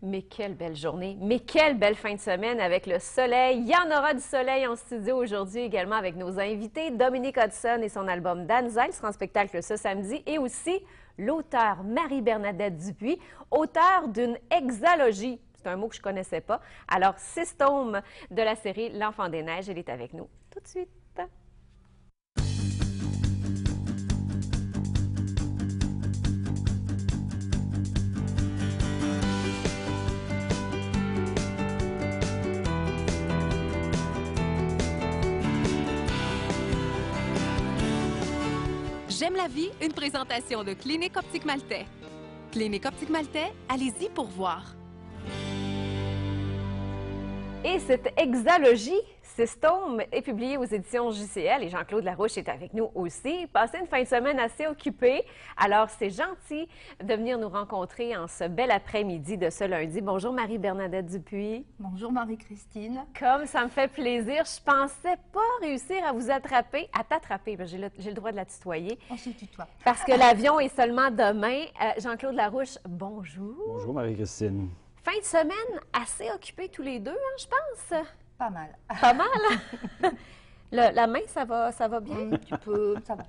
Mais quelle belle journée, mais quelle belle fin de semaine avec le soleil. Il y en aura du soleil en studio aujourd'hui également avec nos invités. Dominique Hudson et son album Danza, il sera en spectacle ce samedi. Et aussi l'auteure Marie-Bernadette Dupuis, auteure d'une hexalogie. C'est un mot que je ne connaissais pas. Alors, 6 tomes de la série L'Enfant des Neiges, elle est avec nous tout de suite. J'aime la vie, une présentation de Clinique Optique Maltais. Clinique Optique Maltais, allez-y pour voir. Et cette hexalogie, 6 tomes, est publiée aux éditions JCL et Jean-Claude Larouche est avec nous aussi. Passez une fin de semaine assez occupée, alors c'est gentil de venir nous rencontrer en ce bel après-midi de ce lundi. Bonjour Marie-Bernadette Dupuis. Bonjour Marie-Christine. Comme ça me fait plaisir, je pensais pas réussir à vous attraper, à t'attraper, j'ai le droit de la tutoyer. On se tutoie. Parce que l'avion est seulement demain. Jean-Claude Larouche, bonjour. Bonjour Marie-Christine. Fin de semaine assez occupée tous les deux, hein, je pense. Pas mal. Pas mal? La main, ça va bien? Tu peux, ça va.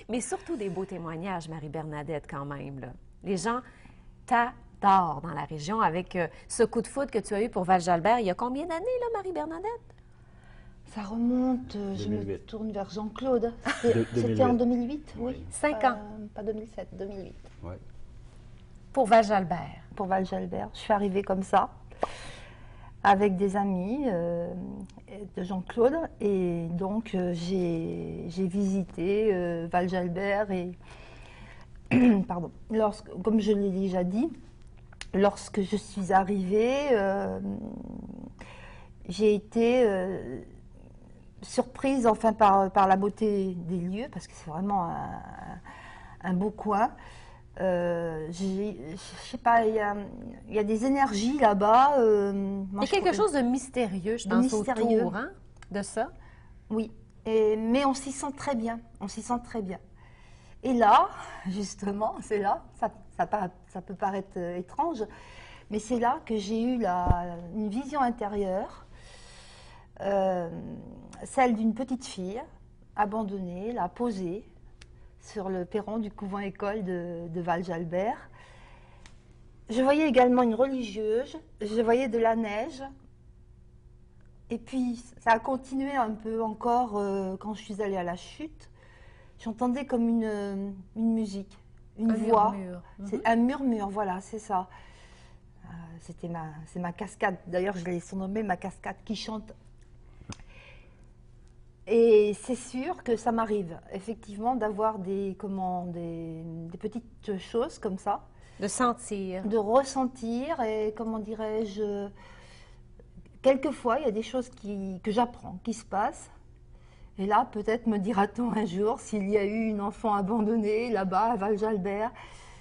Mais surtout des beaux témoignages, Marie-Bernadette, quand même. Là. Les gens t'adorent dans la région avec ce coup de foudre que tu as eu pour Val-Jalbert. Il y a combien d'années, là, Marie-Bernadette? Ça remonte, 2008. je me tourne vers Jean-Claude. De- C'était en 2008, oui. 5 ans. Pas 2007, 2008. Ouais. Pour Val-Jalbert. Pour Val-Jalbert. Je suis arrivée comme ça, avec des amis de Jean-Claude. Et donc, j'ai visité Val-Jalbert et... Pardon. Comme je l'ai déjà dit, lorsque je suis arrivée, j'ai été surprise enfin par la beauté des lieux, parce que c'est vraiment un beau coin. Je sais pas, il y a des énergies là-bas. Il y a quelque chose de mystérieux, je pense, autour hein, de ça. Oui, mais on s'y sent très bien. On s'y sent très bien. Et là, justement, c'est là, ça peut paraître étrange, mais c'est là que j'ai eu une vision intérieure, celle d'une petite fille abandonnée, là, posée sur le perron du couvent-école de Val-Jalbert. Je voyais également une religieuse, je voyais de la neige. Et puis, ça a continué un peu encore quand je suis allée à la chute. J'entendais comme une musique, une voix. Murmure. Un murmure, voilà, c'est ça. C'est ma cascade. D'ailleurs, je l'ai surnommée ma cascade qui chante. Et c'est sûr que ça m'arrive, effectivement, d'avoir des petites choses comme ça. De sentir. De ressentir et, comment dirais-je, quelquefois, il y a des choses que j'apprends, qui se passent. Et là, peut-être me dira-t-on un jour s'il y a eu une enfant abandonnée là-bas, à Val-Jalbert.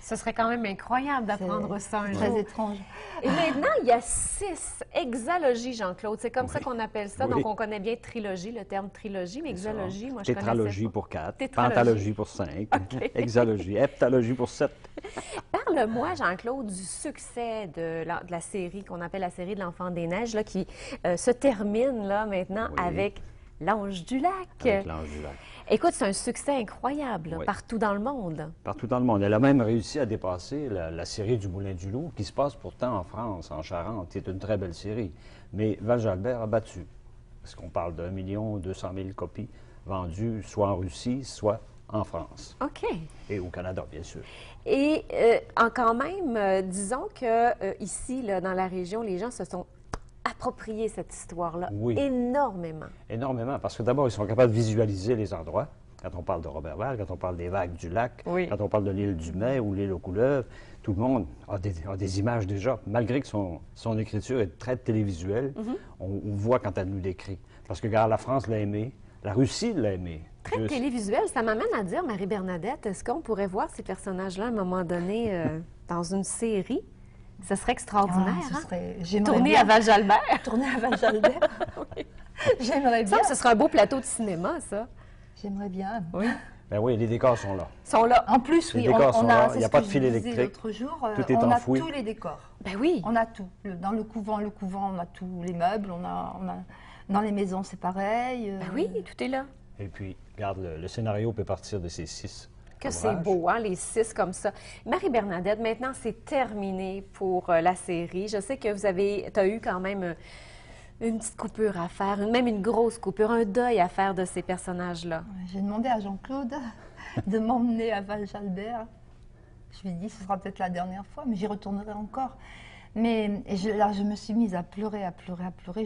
Ce serait quand même incroyable d'apprendre ça un jour. Très étrange. Et maintenant, il y a 6 hexalogies, Jean-Claude. C'est comme ça qu'on appelle ça. Oui. Donc, on connaît bien trilogie, le terme trilogie, mais hexalogie, moi, je connaissais Tétralogie pas. pour 4, Tétralogie. pentalogie pour 5, hexalogie, heptalogie pour 7. Parle-moi, Jean-Claude, du succès de la série qu'on appelle la série de l'Enfant des Neiges, là, qui se termine là, maintenant Oui. avec L'Ange du Lac. Avec l'Ange du Lac. Écoute, c'est un succès incroyable là, Oui. partout dans le monde. Partout dans le monde. Elle a même réussi à dépasser la série du Moulin du Loup, qui se passe pourtant en France, en Charente. C'est une très belle série. Mais Val-Jalbert a battu. Parce qu'on parle d'1 200 000 copies vendues, soit en Russie, soit en France. OK. Et au Canada, bien sûr. Et quand même, disons que ici, là, dans la région, les gens se sont appropriés cette histoire-là Oui. énormément. Énormément, parce que d'abord, ils sont capables de visualiser les endroits. Quand on parle de Roberval, quand on parle des vagues du lac, Oui. quand on parle de l'île du Mai ou l'île aux Couleuvres, tout le monde a des images déjà. Malgré que son écriture est très télévisuelle, on voit quand elle nous décrit. Parce que, regarde, la France l'a aimé, la Russie l'a aimé. Très télévisuel, ça m'amène à dire, Marie-Bernadette, est-ce qu'on pourrait voir ces personnages-là à un moment donné dans une série? Ce serait extraordinaire, J'aimerais Tourner bien. à Val-Jalbert. Tourner à Val-Jalbert. Oui. J'aimerais Ça, bien. ce serait un beau plateau de cinéma, ça. J'aimerais bien. Oui. Ben oui, les décors sont là. Sont là. En plus, Les oui, décors sont là, c'est il n'y a ce pas que de je fil disais électrique. l'autre jour, Tout est on enfoui. a tous les décors. Ben oui. On a tout. Dans le couvent, on a tous les meubles, dans les maisons, c'est pareil. Ben oui, tout est là. Et puis, regarde, le scénario peut partir de ces 6. Que c'est beau, hein, les 6 comme ça. Marie-Bernadette, maintenant, c'est terminé pour la série. Je sais que tu as eu quand même une petite coupure à faire, même une grosse coupure, un deuil à faire de ces personnages-là. J'ai demandé à Jean-Claude de m'emmener à Val-Jalbert. Je lui ai dit, ce sera peut-être la dernière fois, mais j'y retournerai encore. Là, je me suis mise à pleurer, à pleurer, à pleurer.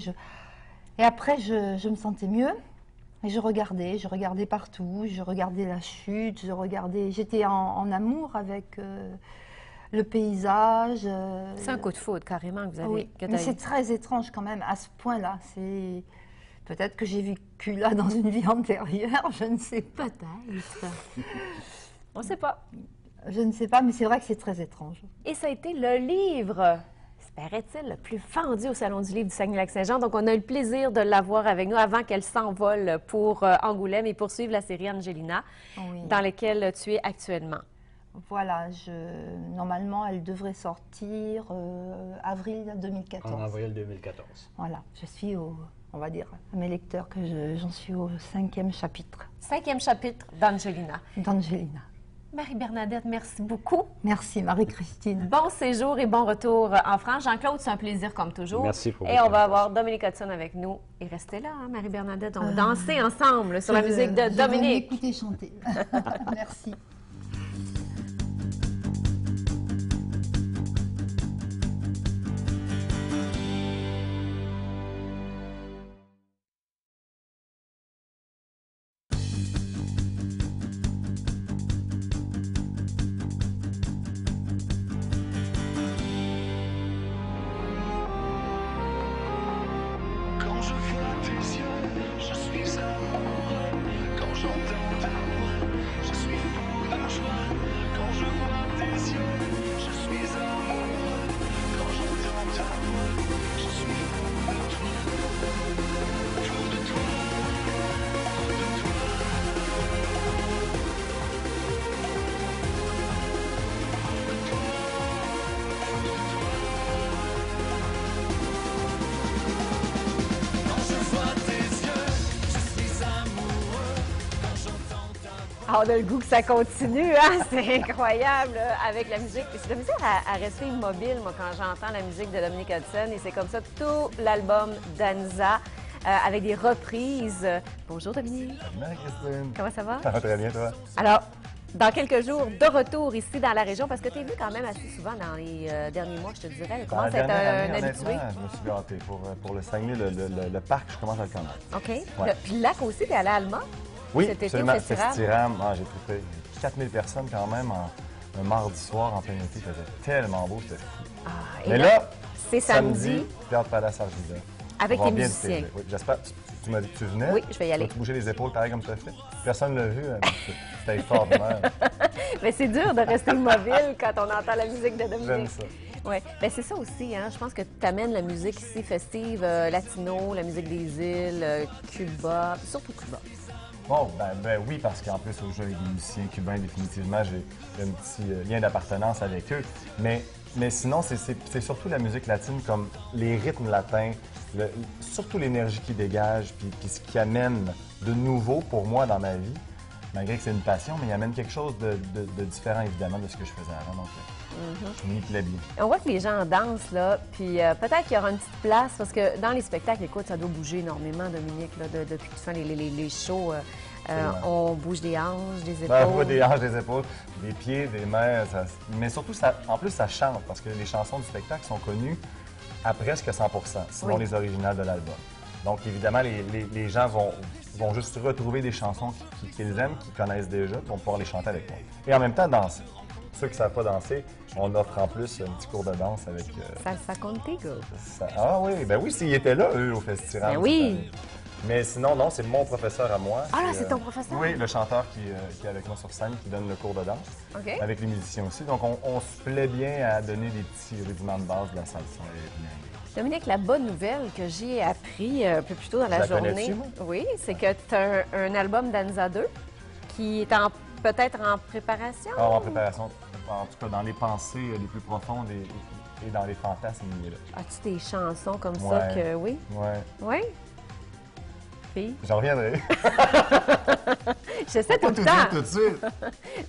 Et après, je me sentais mieux. Et je regardais partout, je regardais la chute, j'étais en amour avec le paysage. C'est un coup de foudre, carrément, que vous avez. Oui, mais c'est très étrange quand même, à ce point-là. Peut-être que j'ai vécu là dans une vie antérieure, je ne sais pas. Peut-être. On ne sait pas. Je ne sais pas, mais c'est vrai que c'est très étrange. Et ça a été le livre, paraît-il, le plus vendu au Salon du livre du Saguenay-Lac-Saint-Jean. Donc, on a eu le plaisir de l'avoir avec nous avant qu'elle s'envole pour Angoulême et poursuivre la série Angelina, dans laquelle tu es actuellement. Voilà, normalement, elle devrait sortir avril 2014. En avril 2014. Voilà, je suis on va dire à mes lecteurs que j'en suis au 5e chapitre. 5e chapitre d'Angelina. D'Angelina. Marie-Bernadette, merci beaucoup. Merci, Marie-Christine. Bon séjour et bon retour en France. Jean-Claude, c'est un plaisir comme toujours. Merci pour Et on va avoir Dominique Hudson avec nous. Et restez là, hein, Marie-Bernadette. On va danser ensemble sur la musique de Dominique. Je vais m'écouter chanter. Merci. Ah, on a le goût que ça continue, hein? C'est incroyable avec la musique. C'est de la musique à rester immobile, moi, quand j'entends la musique de Dominique Hudson. Et c'est comme ça tout l'album d'Anza, avec des reprises. Bonjour, Dominique. Marie-Christine. Comment ça va? Ça va très bien, toi? Alors, dans quelques jours, de retour ici dans la région, parce que tu es venu quand même assez souvent dans les derniers mois, je te dirais. Comment c'est un habitué? Je me suis gâté. Pour le Saguenay, le parc, je commence à le connaître. OK. Ouais. Puis le lac aussi, tu es allé à Alma? Oui, Cet été absolument. au festival? Festiram. J'ai trouvé 4000 personnes quand même un mardi soir en plein été. Ça faisait tellement beau, c'était fou. Ah, Mais là, c'est samedi. Théâtre Palace Arvida. Avec On va les bien musiciens. te plaisir. Oui, j'espère. Tu m'as dit que tu venais. Oui, je vais y aller. Tu vas te bouger les épaules pareil comme tu as fait. Personne ne l'a vu. C'était extraordinaire. Mais c'est dur de rester immobile quand on entend la musique de Dominique. J'aime ça. Oui, bien c'est ça aussi, hein. Je pense que tu amènes la musique ici festive, latino, la musique des îles, Cuba, surtout Cuba. Bon, ben oui, parce qu'en plus, au jeu avec des musiciens cubains, définitivement, j'ai un petit lien d'appartenance avec eux. Mais sinon, c'est surtout la musique latine, comme les rythmes latins, surtout l'énergie qui dégage, puis ce qui amène de nouveau pour moi dans ma vie, malgré que c'est une passion, mais il amène quelque chose de différent, évidemment, de ce que je faisais avant. Donc, je m'y plais bien. On voit que les gens dansent, là, puis peut-être qu'il y aura une petite place, parce que dans les spectacles, écoute, ça doit bouger énormément, Dominique, là, depuis que tu fais les shows. On bouge des hanches, des épaules. On bouge des hanches, des épaules, des pieds, des mains. Mais surtout, en plus, ça chante, parce que les chansons du spectacle sont connues à presque 100 sinon les originales de l'album. Donc, évidemment, les gens vont juste retrouver des chansons qu'ils aiment, qu'ils connaissent déjà, puis vont pouvoir les chanter avec moi. Et en même temps, danser. Ceux qui ne savent pas danser, on offre en plus un petit cours de danse avec... Salsa Contigo. Ah oui, ben oui, s'ils étaient là, eux, au festival. Ben oui! Mais sinon, non, c'est mon professeur à moi. Ah là, c'est ton professeur? Oui, le chanteur qui est avec moi sur scène, qui donne le cours de danse. OK. Avec les musiciens aussi. Donc, on se plaît bien à donner des petits rudiments de base de la salsa. Dominique, la bonne nouvelle que j'ai appris un peu plus tôt dans la journée, connais-tu, moi? oui, c'est que tu as un album d'Anza 2 qui est peut-être en préparation? Alors, en préparation, en tout cas, dans les pensées les plus profondes et dans les fantasmes, il est là. As-tu des chansons comme ça Ouais. que oui? Ouais. Oui? Puis, J'en reviendrai. je sais tout Pas le tout temps. dire tout de suite.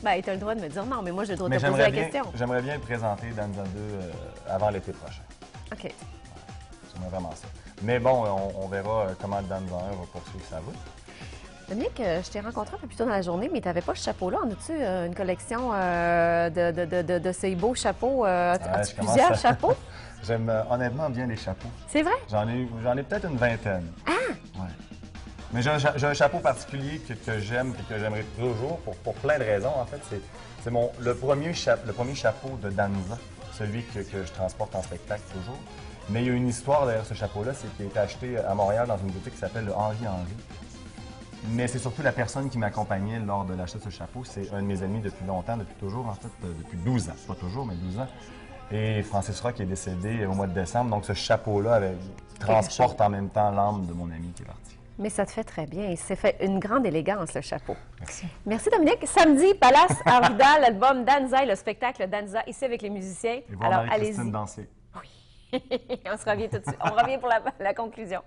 Ben, tu as le droit de me dire non, mais moi, j'ai le droit de Mais te poser la bien, question. j'aimerais bien le présenter Danza 2 avant l'été prochain. OK. J'aimerais vraiment ça. Mais bon, on verra comment Danza 1 va poursuivre sa route. Dominique, je t'ai rencontré un peu plus tôt dans la journée, mais tu n'avais pas ce chapeau-là. En as-tu une collection de ces beaux chapeaux? As-tu je commence plusieurs à- chapeaux? J'aime honnêtement bien les chapeaux. C'est vrai? J'en ai peut-être une vingtaine. Ah! Ouais. Mais j'ai un chapeau particulier que j'aime et que j'aimerais toujours pour plein de raisons. En fait, c'est le premier chapeau de Danza, celui que je transporte en spectacle toujours. Mais il y a une histoire derrière ce chapeau-là, c'est qu'il a été acheté à Montréal dans une boutique qui s'appelle le Henri Henry. Mais c'est surtout la personne qui m'accompagnait lors de l'achat de ce chapeau. C'est un de mes amis depuis longtemps, depuis toujours, en fait, depuis 12 ans. Pas toujours, mais 12 ans. Et Francis Roy qui est décédé au mois de décembre. Donc ce chapeau-là transporte en même temps l'âme de mon ami qui est parti. Mais ça te fait très bien. Il s'est fait une grande élégance, le chapeau. Merci. Merci, Dominique. Samedi, Palace Arvida, l'album Danza et le spectacle Danza, ici avec les musiciens. Et voir Marie-Christine danser. On se revient tout de suite. On revient pour la conclusion.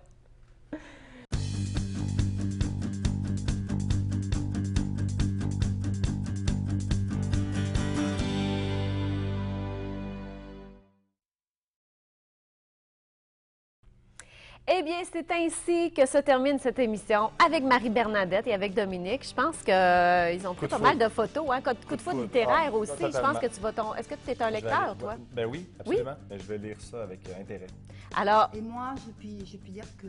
Eh bien, c'est ainsi que se termine cette émission avec Marie-Bernadette et avec Dominique. Je pense qu'ils ont pris pas mal de photos, hein? Coup de foudre littéraire aussi. Je pense que tu vas Est-ce que tu es un lecteur, toi? Ben oui, absolument. Oui? Je vais lire ça avec intérêt. Alors... Et moi, je puis dire que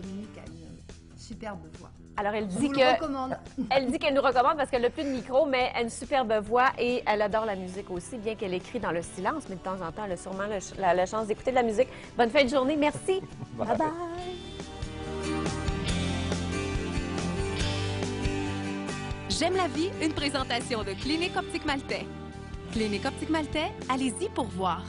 Dominique a une superbe voix. Alors, elle Je dit vous le recommande. Elle dit qu'elle nous recommande parce qu'elle n'a plus de micro, mais elle a une superbe voix et elle adore la musique aussi, bien qu'elle écrit dans le silence, mais de temps en temps, elle a sûrement la chance d'écouter de la musique. Bonne fin de journée. Merci. Bye bye. J'aime la vie, une présentation de Clinique Optique Maltais. Clinique Optique Maltais, allez-y pour voir.